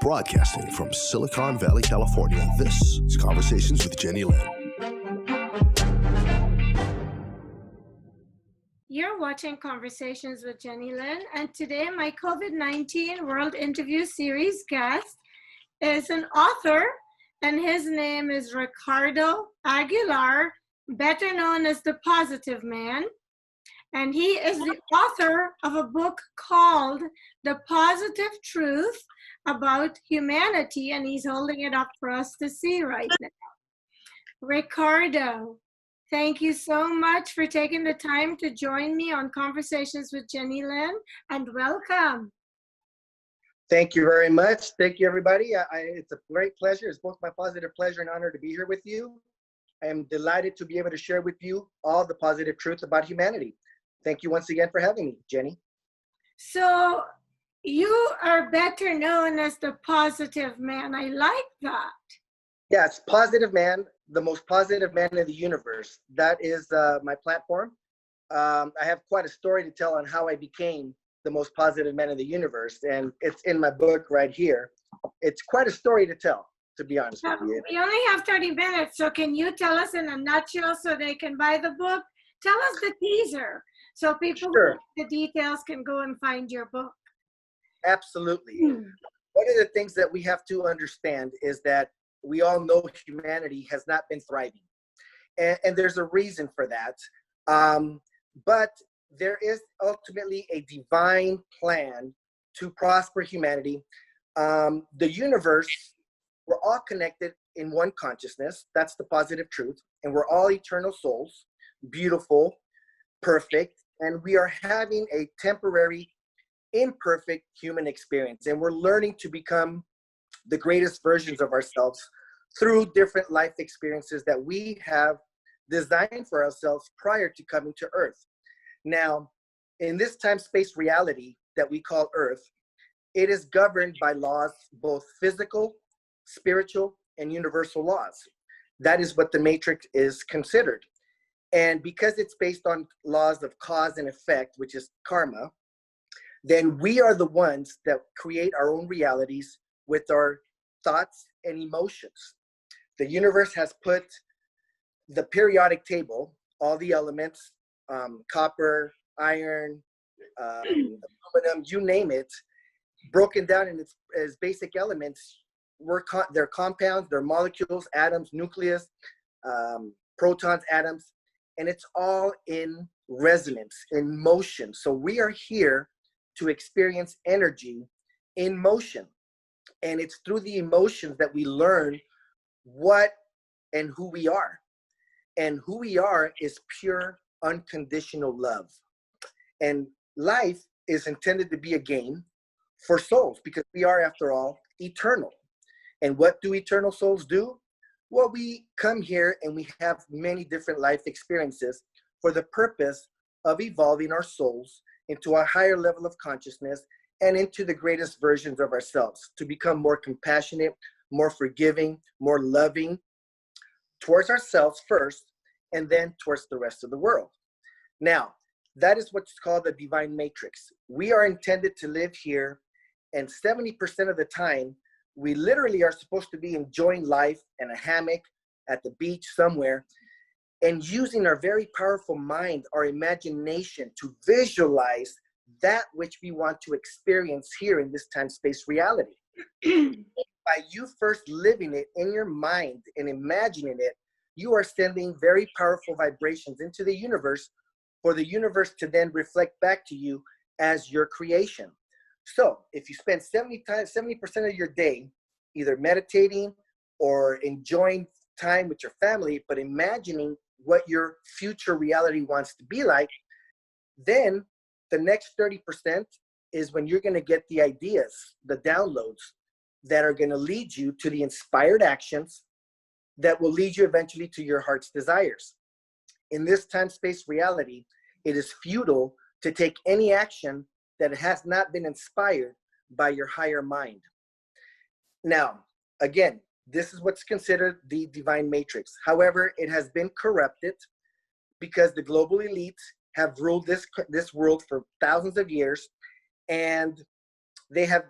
Broadcasting from Silicon Valley, California, this is Conversations with Jennylyn. You're watching Conversations with Jennylyn, and today my Covid-19 World Interview Series guest is an author, and his name is Ricardo Aguilar, better known as the Positive Man. And he is the author of a book called The Positive Truth About Humanity, and he's holding it up for us to see right now. Ricardo, thank you so much for taking the time to join me on Conversations with Jennylyn, and welcome. Thank you very much. Thank you, everybody. It's a great pleasure. It's both my positive pleasure and honor to be here with you. I am delighted to be able to share with you all the positive truths about humanity. Thank you once again for having me, Jenny. So you are better known as the Positive Man. I like that. Yes, Positive Man, the most positive man in the universe. That is my platform. I have quite a story to tell on how I became the most positive man in the universe, and it's in my book right here. It's quite a story to tell, to be honest with you. We only have 30 minutes, so can you tell us in a nutshell so they can buy the book? Tell us the teaser so people who want the details can go and find your book. Absolutely. One of the things that we have to understand is that we all know humanity has not been thriving. And there's a reason for that. But there is ultimately a divine plan to prosper humanity. The universe, we're all connected in one consciousness. That's the positive truth. And we're all eternal souls, beautiful, perfect. And we are having a temporary, imperfect human experience. And we're learning to become the greatest versions of ourselves through different life experiences that we have designed for ourselves prior to coming to Earth. Now, in this time-space reality that we call Earth, it is governed by laws, both physical, spiritual, and universal laws. That is what the matrix is considered. And because it's based on laws of cause and effect, which is karma, then we are the ones that create our own realities with our thoughts and emotions. The universe has put the periodic table, all the elements, copper, iron, aluminum, you name it, broken down in its as basic elements. They're compounds, they're molecules, atoms, nucleus, protons, atoms, and it's all in resonance, in motion. So we are here to experience energy in motion. And it's through the emotions that we learn what and who we are. And who we are is pure, unconditional love. And life is intended to be a game for souls because we are, after all, eternal. And what do eternal souls do? Well, we come here and we have many different life experiences for the purpose of evolving our souls into a higher level of consciousness and into the greatest versions of ourselves, to become more compassionate, more forgiving, more loving towards ourselves first, and then towards the rest of the world. Now, that is what's called the divine matrix. We are intended to live here, and 70% of the time, we literally are supposed to be enjoying life in a hammock, at the beach somewhere, and using our very powerful mind, our imagination, to visualize that which we want to experience here in this time-space reality. By you first living it in your mind and imagining it, you are sending very powerful vibrations into the universe for the universe to then reflect back to you as your creation. So if you spend 70% of your day either meditating or enjoying time with your family, but imagining what your future reality wants to be like, then the next 30% is when you're going to get the ideas, the downloads that are going to lead you to the inspired actions that will lead you eventually to your heart's desires. In this time-space reality, it is futile to take any action that has not been inspired by your higher mind. Now, again, this is what's considered the divine matrix. However, it has been corrupted because the global elites have ruled this world for thousands of years, and they have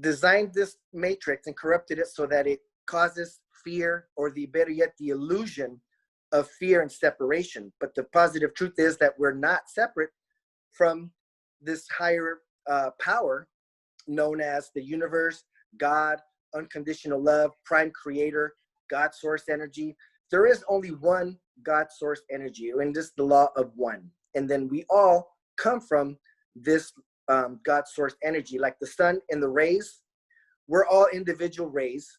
designed this matrix and corrupted it so that it causes fear, or the better yet, the illusion of fear and separation. But the positive truth is that we're not separate from this higher power known as the universe, God, unconditional love, prime creator, God source energy. There is only one God source energy, and this is the law of one. And then we all come from this God source energy, like the sun and the rays. We're all individual rays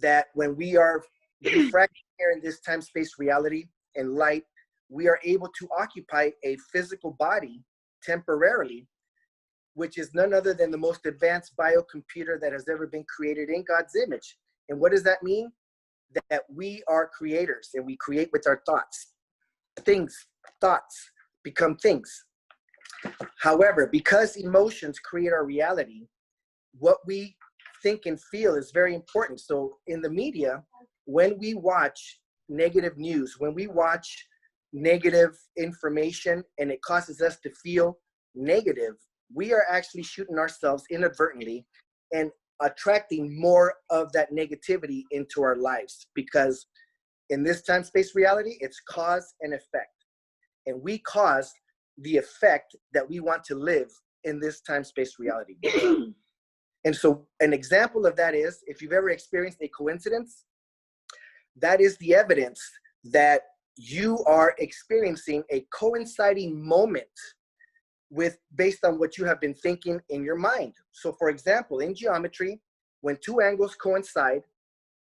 that when we are refracting here in this time-space reality and light, we are able to occupy a physical body temporarily, which is none other than the most advanced biocomputer that has ever been created in God's image. And what does that mean? That we are creators and we create with our thoughts. Thoughts become things. However, because emotions create our reality, what we think and feel is very important. So in the media, when we watch negative news, when we watch negative information and it causes us to feel negative, we are actually shooting ourselves inadvertently and attracting more of that negativity into our lives, because in this time-space reality, it's cause and effect. And we cause the effect that we want to live in this time-space reality. And so an example of that is, if you've ever experienced a coincidence, that is the evidence that you are experiencing a coinciding moment based on what you have been thinking in your mind. So for example, in geometry, when two angles coincide,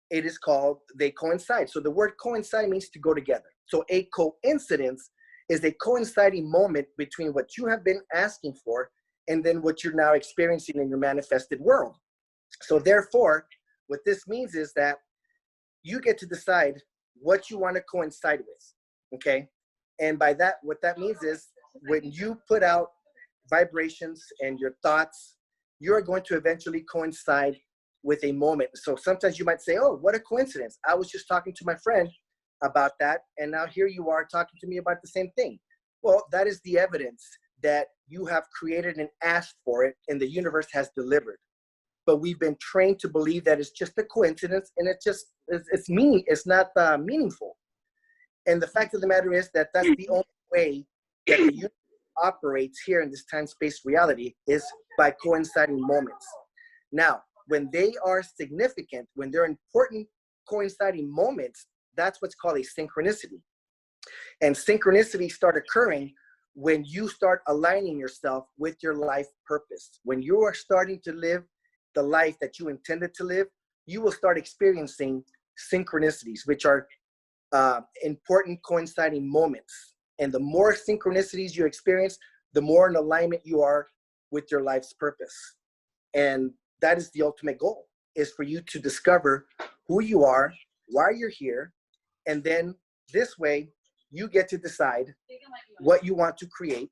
it is called, they coincide. So the word coincide means to go together. So a coincidence is a coinciding moment between what you have been asking for and then what you're now experiencing in your manifested world. So therefore, what this means is that you get to decide what you want to coincide with, okay? And by that, what that means is when you put out vibrations and your thoughts, you're going to eventually coincide with a moment. So sometimes you might say, oh, what a coincidence. I was just talking to my friend about that, and now here you are talking to me about the same thing. Well, that is the evidence that you have created and asked for it, and the universe has delivered. But we've been trained to believe that it's just a coincidence, and it's not meaningful. And the fact of the matter is that that's the only way that the universe operates here in this time-space reality, is by coinciding moments. Now, when they are significant, when they're important coinciding moments, that's what's called a synchronicity. And synchronicities start occurring when you start aligning yourself with your life purpose. When you are starting to live the life that you intended to live, you will start experiencing synchronicities, which are important coinciding moments. And the more synchronicities you experience, the more in alignment you are with your life's purpose. And that is the ultimate goal, is for you to discover who you are, why you're here, and then this way you get to decide what you want to create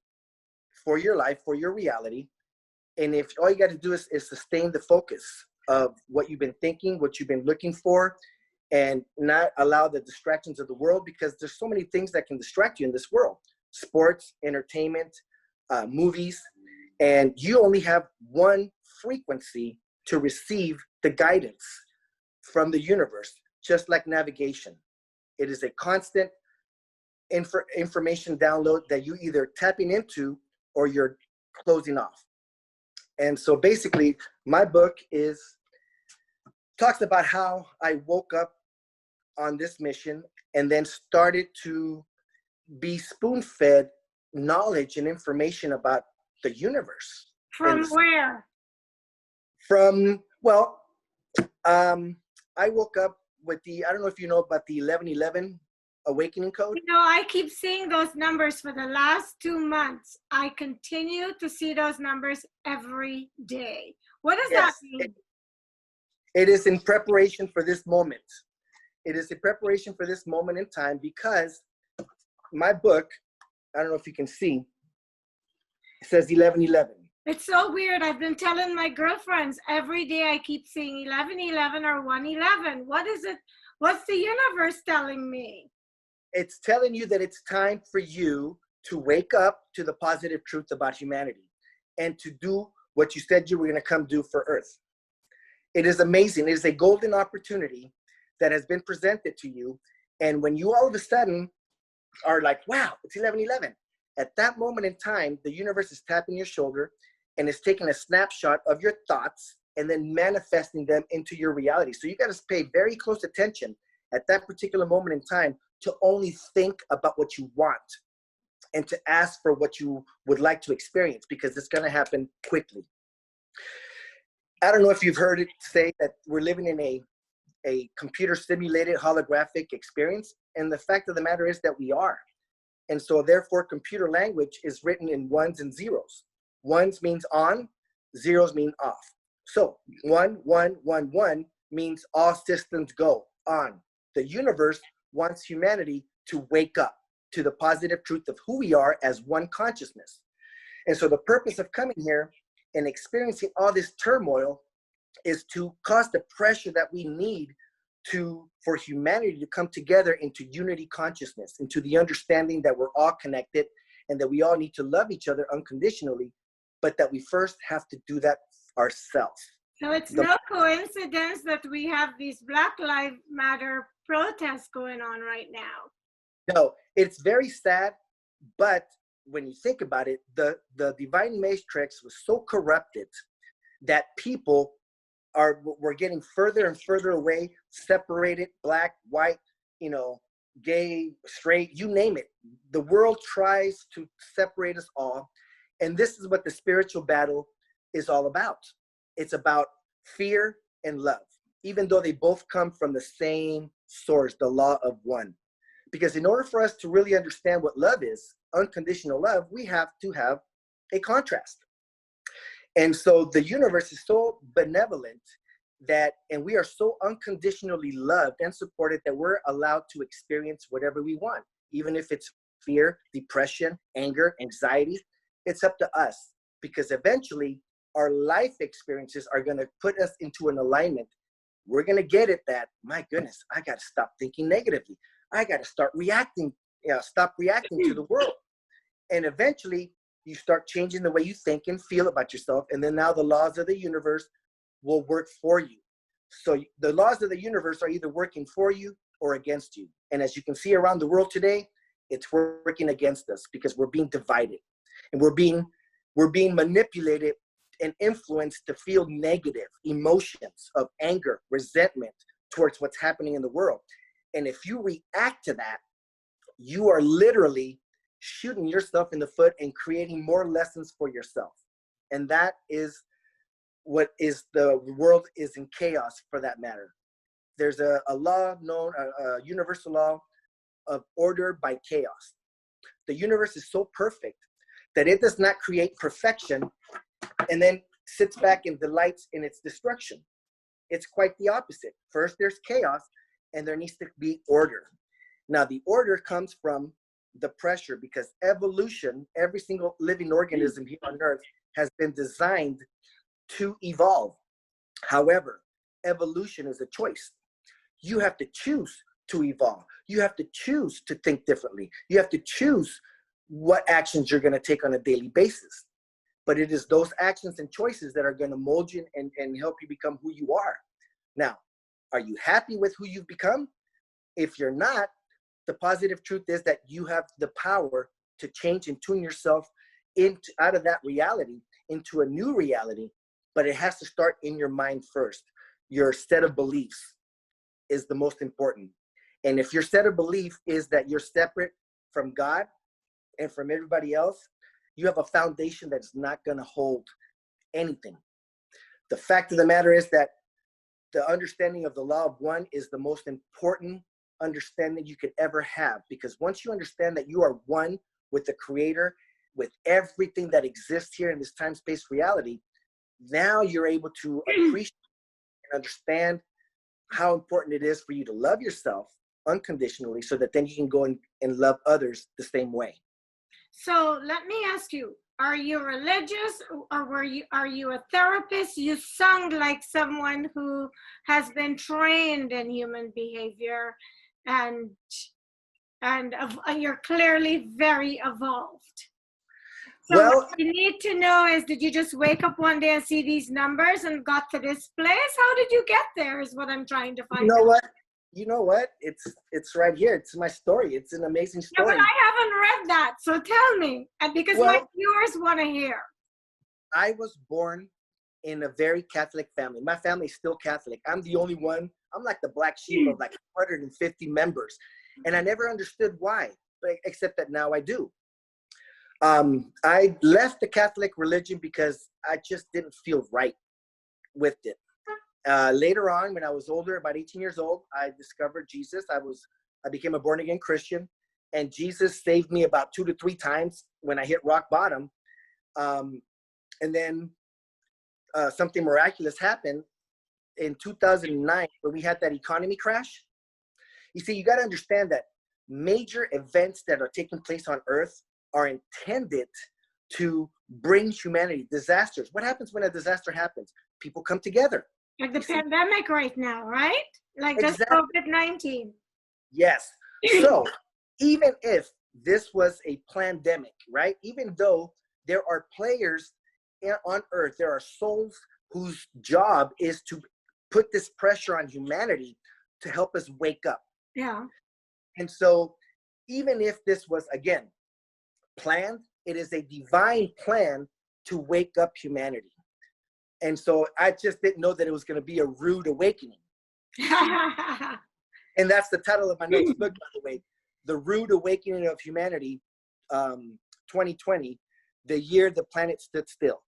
for your life, for your reality. And if all you got to do is sustain the focus of what you've been thinking, what you've been looking for, and not allow the distractions of the world, because there's so many things that can distract you in this world: sports, entertainment, movies, and you only have one frequency to receive the guidance from the universe, just like navigation. It is a constant information download that you either tapping into or you're closing off. And so basically, my book talks about how I woke up on this mission and then started to be spoon-fed knowledge and information about the universe. From where? I woke up with I don't know if you know about the 1111 awakening code. You know, I keep seeing those numbers for the last 2 months. I continue to see those numbers every day. What does that mean? It is in preparation for this moment. It is in preparation for this moment in time, because my book, I don't know if you can see, it says 1111. It's so weird. I've been telling my girlfriends every day I keep seeing 1111 or 111. What is it? What's the universe telling me? It's telling you that it's time for you to wake up to the positive truth about humanity and to do what you said you were going to come do for Earth. It is amazing. It is a golden opportunity that has been presented to you. And when you all of a sudden are like, wow, it's 11:11. At that moment in time, the universe is tapping your shoulder and is taking a snapshot of your thoughts and then manifesting them into your reality. So you got to pay very close attention at that particular moment in time to only think about what you want and to ask for what you would like to experience, because it's going to happen quickly. I don't know if you've heard it say that we're living in a computer simulated holographic experience. And the fact of the matter is that we are. And so therefore computer language is written in ones and zeros. Ones means on, zeros mean off. So 1, 1, 1, 1 means all systems go on. The universe wants humanity to wake up to the positive truth of who we are as one consciousness. And so the purpose of coming here and experiencing all this turmoil is to cause the pressure that we need for humanity to come together into unity consciousness, into the understanding that we're all connected and that we all need to love each other unconditionally, but that we first have to do that ourselves. So it's no coincidence that we have these Black Lives Matter protests going on right now. No, it's very sad, but when you think about it, the divine matrix was so corrupted that people we're getting further and further away, separated, black, white, gay, straight, you name it. The world tries to separate us all. And this is what the spiritual battle is all about. It's about fear and love, even though they both come from the same source, the law of one. Because in order for us to really understand what love is, unconditional love, we have to have a contrast. And so the universe is so benevolent and we are so unconditionally loved and supported that we're allowed to experience whatever we want, even if it's fear, depression, anger, anxiety. It's up to us, because eventually our life experiences are going to put us into an alignment. We're going to get it that, my goodness, I got to stop thinking negatively. I got to stop reacting to the world. And eventually you start changing the way you think and feel about yourself. And then now the laws of the universe will work for you. So the laws of the universe are either working for you or against you. And as you can see around the world today, it's working against us, because we're being divided and we're being manipulated and influenced to feel negative emotions of anger, resentment towards what's happening in the world. And if you react to that, you are literally shooting yourself in the foot and creating more lessons for yourself. And that is what is the world is in chaos for that matter. There's a law known, a universal law of order by chaos. The universe is so perfect that it does not create perfection and then sits back and delights in its destruction. It's quite the opposite. First, there's chaos, and there needs to be order. Now, the order comes from the pressure, because evolution, every single living organism here on Earth has been designed to evolve. However, evolution is a choice. You have to choose to evolve. You have to choose to think differently. You have to choose what actions you're going to take on a daily basis. But it is those actions and choices that are going to mold you and help you become who you are. Now, are you happy with who you've become? If you're not, the positive truth is that you have the power to change and tune yourself out of that reality into a new reality. But it has to start in your mind first. Your set of beliefs is the most important. And if your set of belief is that you're separate from God and from everybody else, you have a foundation that's not going to hold anything. The fact of the matter is that the understanding of the law of one is the most important understanding you could ever have, because once you understand that you are one with the Creator, with everything that exists here in this time-space reality, now you're able to appreciate and understand how important it is for you to love yourself unconditionally, so that then you can go and love others the same way. So let me ask you, are you religious, or are you a therapist? You sound like someone who has been trained in human behavior, and you're clearly very evolved. So Well, what you need to know is, did you just wake up one day and see these numbers and got to this place? How did you get there is what I'm trying to you find know out. what? You know what? It's right here. It's my story. It's an amazing Yeah, but story. I haven't read that, so tell me, and because my Well, viewers want to hear. I was born in a very Catholic family. My family is still Catholic. I'm the only one. I'm like the black sheep of like 150 members. And I never understood why, but except that now I do. I left the Catholic religion because I just didn't feel right with it. Later on, when I was older, about 18 years old, I discovered Jesus. I became a born again Christian, and Jesus saved me about 2 to 3 times when I hit rock bottom. And then something miraculous happened in 2009 when we had that economy crash. You see, you got to understand that major events that are taking place on Earth are intended to bring humanity disasters. What happens when a disaster happens? People come together. Like the pandemic right now, right? Like this Exactly. COVID-19. Yes. So even if this was a pandemic, right? Even though there are players on Earth, there are souls whose job is to put this pressure on humanity to help us wake up. Yeah. And so even if this was, again, planned, it is a divine plan to wake up humanity. And so I just didn't know that it was going to be a rude awakening. And that's the title of my next book, by the way, The Rude Awakening of Humanity, 2020, the year the planet stood still.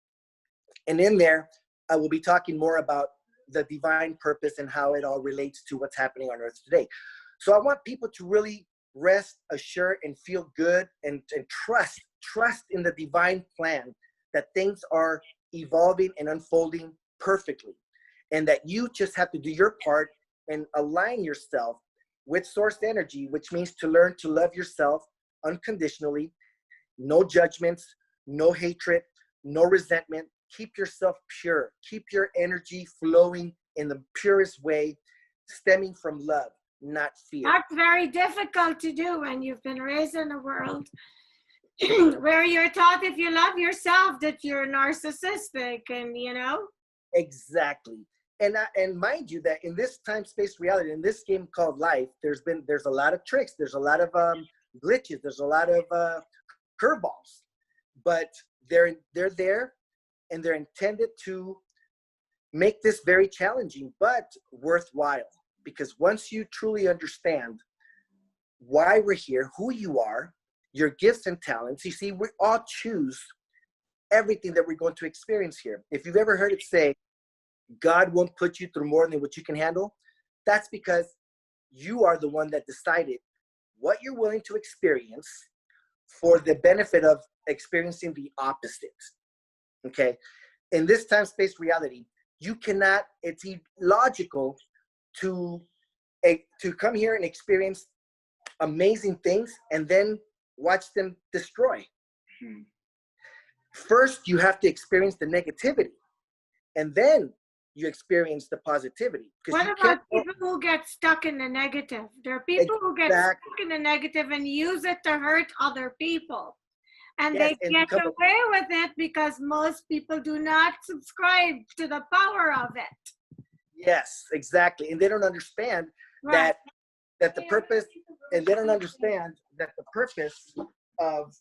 And in there, I will be talking more about the divine purpose and how it all relates to what's happening on Earth today. So I want people to really rest assured and feel good and trust in the divine plan that things are evolving and unfolding perfectly. And that you just have to do your part and align yourself with source energy, which means to learn to love yourself unconditionally, no judgments, no hatred, no resentment. Keep yourself pure. Keep your energy flowing in the purest way, stemming from love, not fear. That's very difficult to do when you've been raised in a world where you're taught if you love yourself that you're narcissistic and, you know. Exactly. And mind you that in this time-space reality, in this game called life, there's a lot of tricks. There's a lot of glitches. There's a lot of curveballs. But they're there, and they're intended to make this very challenging, but worthwhile. Because once you truly understand why we're here, who you are, your gifts and talents, you see, we all choose everything that we're going to experience here. If you've ever heard it say, God won't put you through more than what you can handle, that's because you are the one that decided what you're willing to experience for the benefit of experiencing the opposite. Okay? In this time-space reality, you cannot, it's illogical to come here and experience amazing things and then watch them destroy. First, you have to experience the negativity, and then you experience the positivity. What about people who get stuck in the negative? There are people who get stuck in the negative and use it to hurt other people. And Yes, they get away with it because most people do not subscribe to the power of it. Yes, exactly. And they don't understand that the purpose, and they don't understand that the purpose of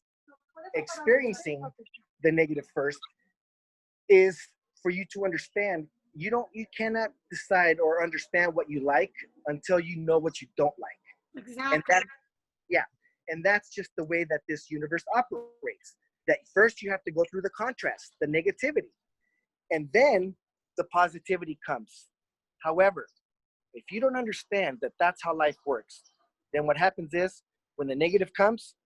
experiencing the negative first is for you to understand you cannot decide or understand what you like until you know what you don't like. Exactly. And that's just the way that this universe operates. That first you have to go through the contrast, the negativity, and then the positivity comes. However, if you don't understand that that's how life works, then what happens is when the negative comes,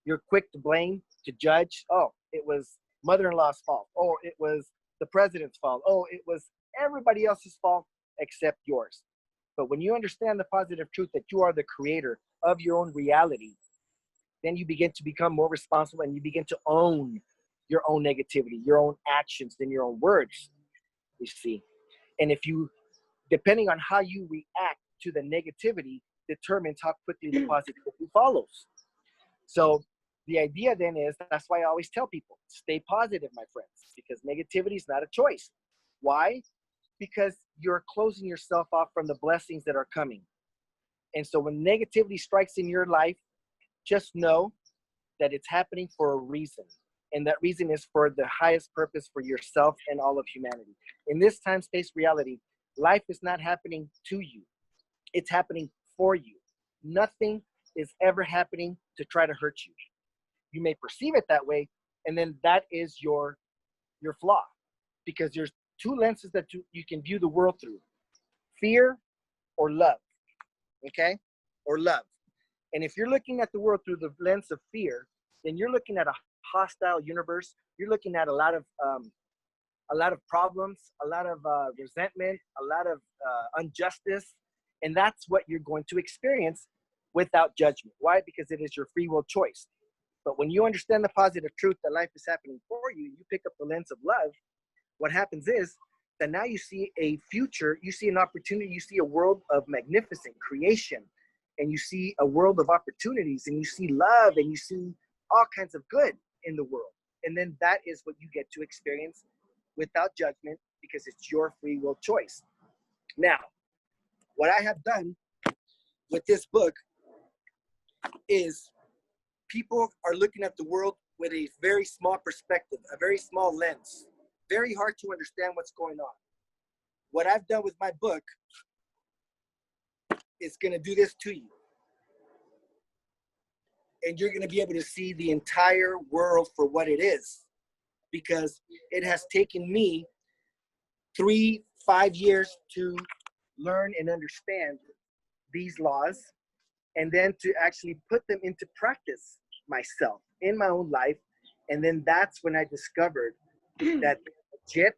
you're quick to blame, to judge. Oh, it was mother-in-law's fault. Oh, it was the president's fault. Oh, it was everybody else's fault except yours. But when you understand the positive truth that you are the creator of your own reality, then you begin to become more responsible and you begin to own your own negativity, your own actions, and your own words, you see. And if you, depending on how you react to the negativity, determines how quickly the positivity follows. So The idea then is, that's why I always tell people, stay positive, my friends, because negativity is not a choice. Why? Because you're closing yourself off from the blessings that are coming. And so when negativity strikes in your life, just know that it's happening for a reason. And that reason is for the highest purpose for yourself and all of humanity. In this time-space reality, life is not happening to you. It's happening for you. Nothing is ever happening to try to hurt you. You may perceive it that way, and then that is your flaw. Because there's two lenses that you can view the world through: fear or love. Okay? Or love. And if you're looking at the world through the lens of fear, then you're looking at a hostile universe. You're looking at a lot of problems, a lot of resentment, a lot of injustice, and that's what you're going to experience without judgment. Why? Because it is your free will choice. But when you understand the positive truth that life is happening for you, you pick up the lens of love. What happens is that now you see a future, you see an opportunity, you see a world of magnificent creation, and you see a world of opportunities, and you see love, and you see all kinds of good in the world. And then that is what you get to experience without judgment, because it's your free will choice. Now, what I have done with this book is people are looking at the world with a very small perspective, a very small lens, very hard to understand what's going on. What I've done with my book is going to do this to you. And you're going to be able to see the entire world for what it is, because it has taken me 3-5 years to learn and understand these laws, and then to actually put them into practice myself in my own life. And then that's when I discovered that it's legit,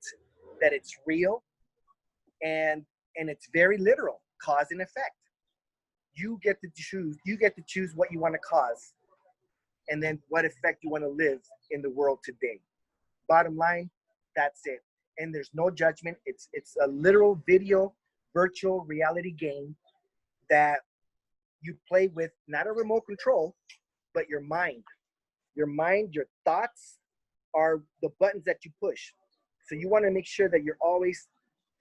that it's real, and it's very literal, cause and effect. You get to choose what you want to cause, and then what effect you want to live in the world today. Bottom line, that's it. And there's no judgment. It's a literal video virtual reality game that you play with, not a remote control, but your mind. Your mind, your thoughts are the buttons that you push. So you want to make sure that you're always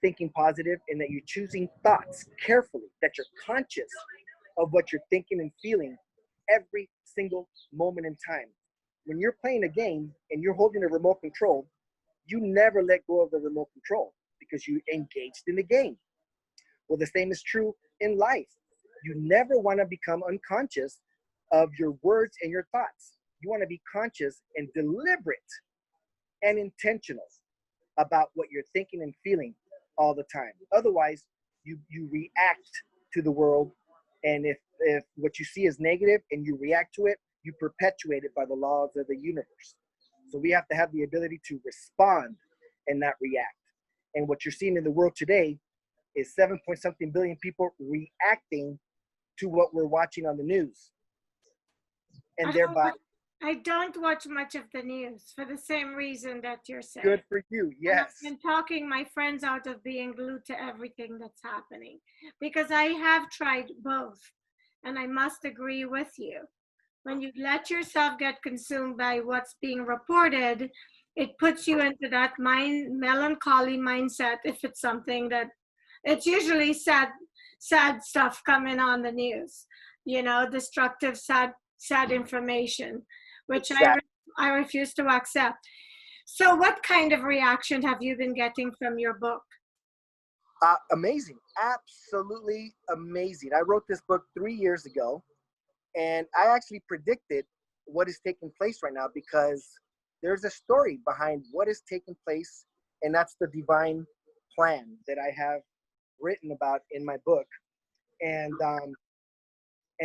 thinking positive, and that you're choosing thoughts carefully, that you're conscious of what you're thinking and feeling every single moment in time. When you're playing a game and you're holding a remote control, you never let go of the remote control because you engaged in the game. Well, the same is true in life. You never want to become unconscious of your words and your thoughts. You want to be conscious and deliberate and intentional about what you're thinking and feeling all the time. Otherwise, you react to the world, and if what you see is negative and you react to it, you perpetuate it by the laws of the universe. So we have to have the ability to respond and not react. And what you're seeing in the world today is 7-point-something billion people reacting to what we're watching on the news. And thereby, I don't watch much of the news for the same reason that you're saying. Good for you, yes. And I've been talking my friends out of being glued to everything that's happening, because I have tried both, and I must agree with you. When you let yourself get consumed by what's being reported, it puts you into that melancholy mindset. If it's something that, it's usually sad stuff coming on the news, destructive, sad information, which exactly. I refuse to accept. So what kind of reaction have you been getting from your book? Amazing, absolutely amazing. I wrote this book 3 years ago, and I actually predicted what is taking place right now, because there's a story behind what is taking place, and that's the divine plan that I have written about in my book. And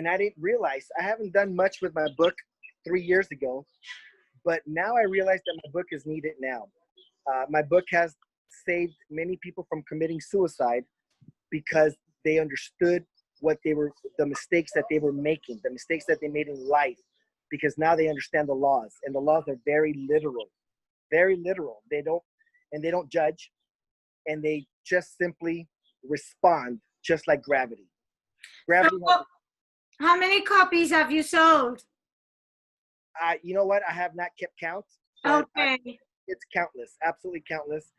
I didn't realize, I haven't done much with my book 3 years ago, but now I realize that my book is needed now. My book has saved many people from committing suicide because they understood the mistakes that they were making, the mistakes that they made in life, because now they understand the laws, and the laws are very literal, very literal. They don't judge, and they just simply respond, just like gravity. How many copies have you sold? You know what? I have not kept count. Okay. It's countless, absolutely countless.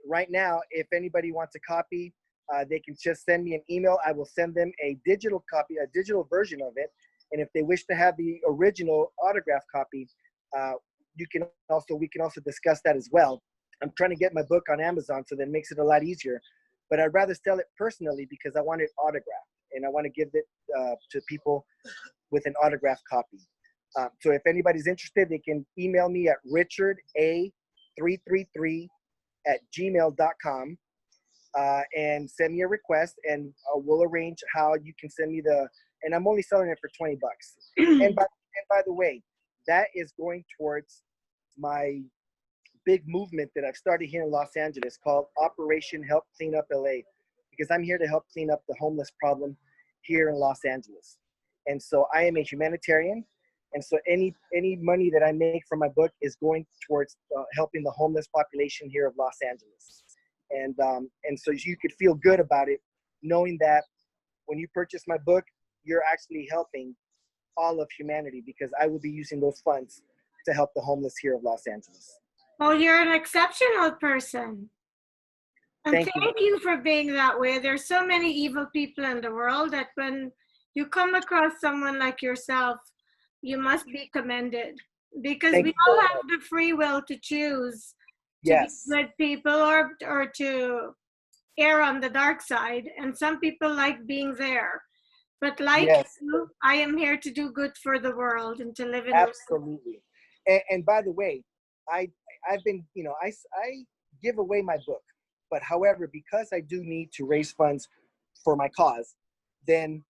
Right now, if anybody wants a copy, they can just send me an email. I will send them a digital copy, a digital version of it. And if they wish to have the original autograph copy, we can also discuss that as well. I'm trying to get my book on Amazon, so that makes it a lot easier. But I'd rather sell it personally because I want it autographed, and I want to give it to people with an autographed copy. So if anybody's interested, they can email me at richarda333@gmail.com and send me a request, and we'll arrange how you can send me and I'm only selling it for $20. and by the way, that is going towards my big movement that I've started here in Los Angeles called Operation Help Clean Up LA, because I'm here to help clean up the homeless problem here in Los Angeles. And so I am a humanitarian. And so any money that I make from my book is going towards helping the homeless population here of Los Angeles. And so you could feel good about it, knowing that when you purchase my book, you're actually helping all of humanity, because I will be using those funds to help the homeless here of Los Angeles. Well, you're an exceptional person. And Thank you for being that way. There's so many evil people in the world that when you come across someone like yourself, you must be commended, because we all have the free will to choose to be good people or to err on the dark side. And some people like being there. But like you, I am here to do good for the world and to live in absolutely. And by the way, I've been, I give away my book, but however, because I do need to raise funds for my cause, then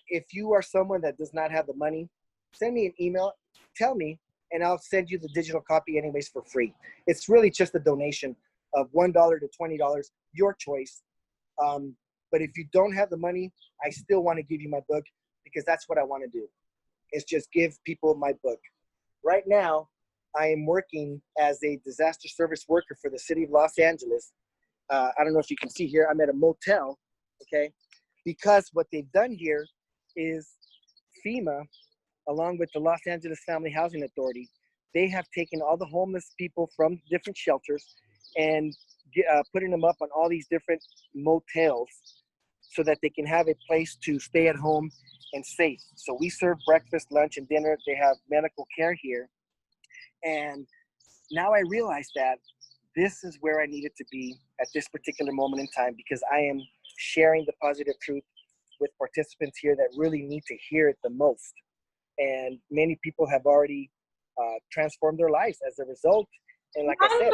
if you are someone that does not have the money, send me an email, tell me, and I'll send you the digital copy anyways for free. It's really just a donation of $1 to $20, your choice. But if you don't have the money, I still want to give you my book, because that's what I want to do, is just give people my book. Right now, I am working as a disaster service worker for the city of Los Angeles. I don't know if you can see here, I'm at a motel, okay? Because what they've done here is FEMA, along with the Los Angeles Family Housing Authority, they have taken all the homeless people from different shelters and putting them up on all these different motels so that they can have a place to stay at home and safe. So we serve breakfast, lunch, and dinner. They have medical care here. And now I realize that this is where I needed to be at this particular moment in time, because I am sharing the positive truth with participants here that really need to hear it the most. And many people have already transformed their lives as a result. And like I said,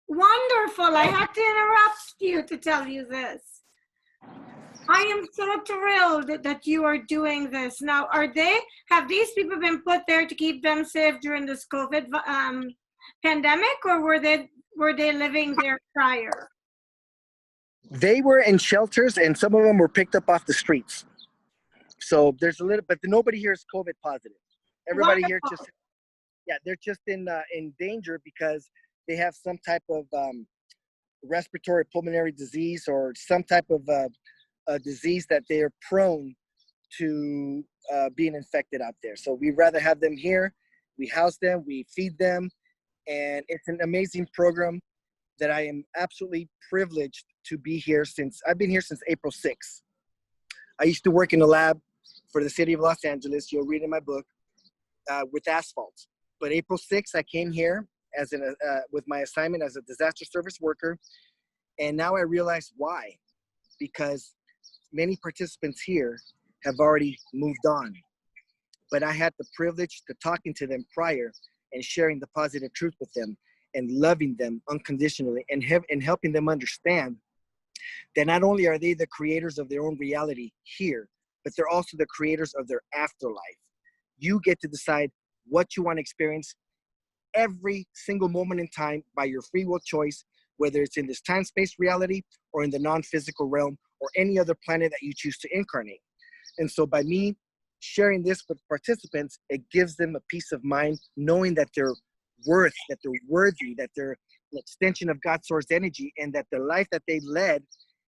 wonderful. I had to interrupt you to tell you this. I am so thrilled that you are doing this. Now, have these people been put there to keep them safe during this COVID pandemic, or were they living there prior? They were in shelters, and some of them were picked up off the streets. So there's a little, but nobody here is COVID positive. Everybody here they're just in danger because they have some type of respiratory pulmonary disease or some type of a disease that they are prone to being infected out there. So we'd rather have them here. We house them, we feed them, and it's an amazing program that I am absolutely privileged to be here since. I've been here since April 6th. I used to work in a lab for the city of Los Angeles. You'll read in my book with asphalt. But April 6th, I came here as with my assignment as a disaster service worker. And now I realize why. Because many participants here have already moved on. But I had the privilege to talking to them prior and sharing the positive truth with them and loving them unconditionally and helping them understand that not only are they the creators of their own reality here, but they're also the creators of their afterlife. You get to decide what you want to experience every single moment in time by your free will choice, whether it's in this time-space reality or in the non-physical realm or any other planet that you choose to incarnate. And so by me sharing this with participants, it gives them a peace of mind, knowing that they're that they're worthy, that they're an extension of God's source energy, and that the life that they led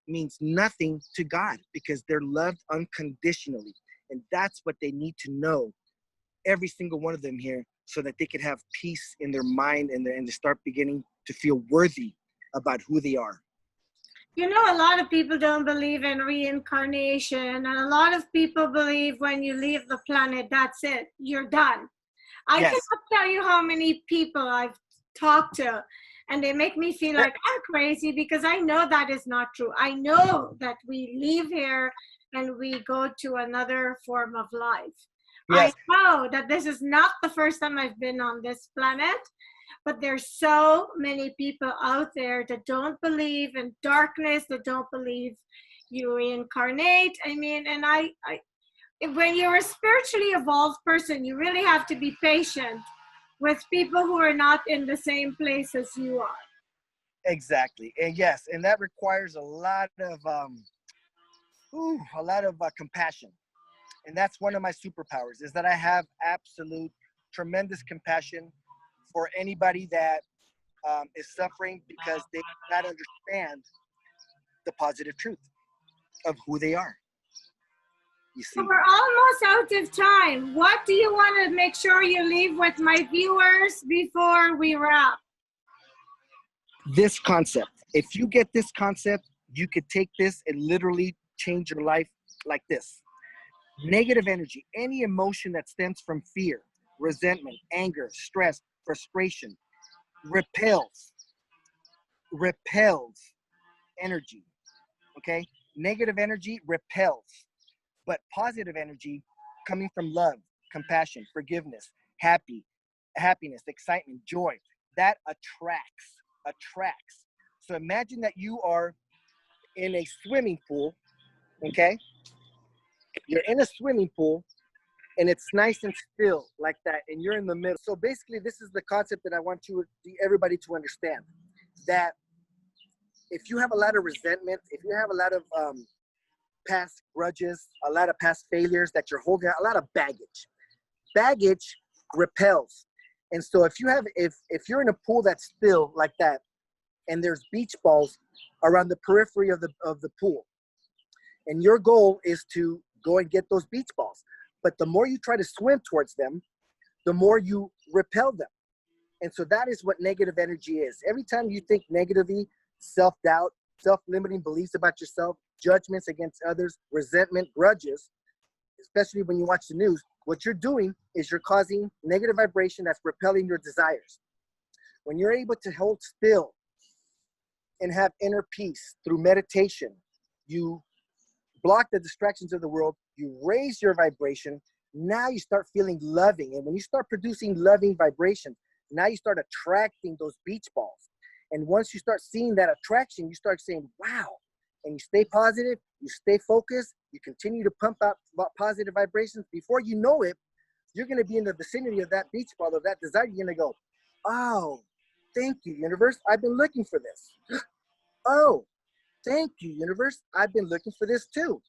means nothing to God because they're loved unconditionally. And that's what they need to know every single one of them here so that they could have peace in their mind and to start beginning to feel worthy about who they are. You know, a lot of people don't believe in reincarnation, and a lot of people believe when you leave the planet, that's it, you're done. I Yes. cannot tell you how many people I've talked to, and they make me feel like I'm crazy because I know that is not true. I know that we leave here and we go to another form of life. Yes. I know that this is not the first time I've been on this planet, but there's so many people out there that don't believe in darkness, that don't believe you reincarnate. I mean, and when you're a spiritually evolved person, you really have to be patient with people who are not in the same place as you are. Exactly. And yes, and that requires a lot of compassion. And that's one of my superpowers, is that I have absolute tremendous compassion for anybody that is suffering because they do not understand the positive truth of who they are. You see, So we're almost out of time. What do you want to make sure you leave with my viewers before we wrap? this concept, if you get this concept, you could take this and literally change your life like this. Negative energy, any emotion that stems from fear, resentment, anger, stress, frustration, repels energy. Okay, negative energy repels, but positive energy coming from love, compassion, forgiveness, happiness, excitement, joy, that attracts. So imagine that you are in a swimming pool. Okay, you're in a swimming pool and it's nice and still like that, and you're in the middle. So basically, this is the concept that I want everybody to understand, that if you have a lot of resentment, if you have a lot of past grudges, a lot of past failures that you're holding out, a lot of baggage repels. And so if you're in a pool that's still like that, and there's beach balls around the periphery of the pool, and your goal is to go and get those beach balls, but the more you try to swim towards them, the more you repel them. And so that is what negative energy is. Every time you think negatively, self-doubt, self-limiting beliefs about yourself, judgments against others, resentment, grudges, especially when you watch the news, what you're doing is you're causing negative vibration that's repelling your desires. When you're able to hold still and have inner peace through meditation, you block the distractions of the world, you raise your vibration, now you start feeling loving. And when you start producing loving vibrations, now you start attracting those beach balls. And once you start seeing that attraction, you start saying, wow. And you stay positive, you stay focused, you continue to pump out positive vibrations. Before you know it, you're going to be in the vicinity of that beach ball, of that desire. You're going to go, oh, thank you, universe. I've been looking for this. Oh, thank you, universe. I've been looking for this too.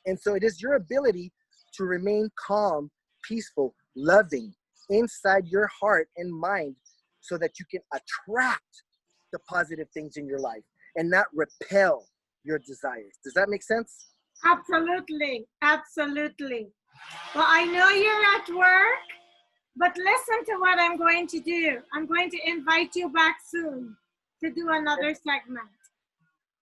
And so it is your ability to remain calm, peaceful, loving inside your heart and mind so that you can attract the positive things in your life and not repel your desires. Does that make sense? Absolutely. Absolutely. Well, I know you're at work, but listen to what I'm going to do. I'm going to invite you back soon to do another segment.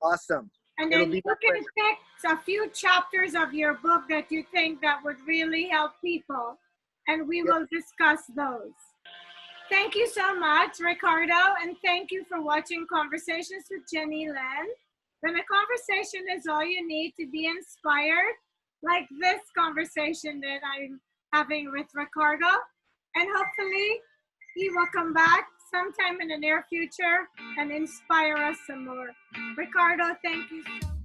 Awesome. And then you can pick a few chapters of your book that you think that would really help people, and we will discuss those. Thank you so much, Ricardo, and thank you for watching Conversations with Jennylyn. When a conversation is all you need to be inspired, like this conversation that I'm having with Ricardo, and hopefully he will come back sometime in the near future and inspire us some more. Ricardo, thank you so much.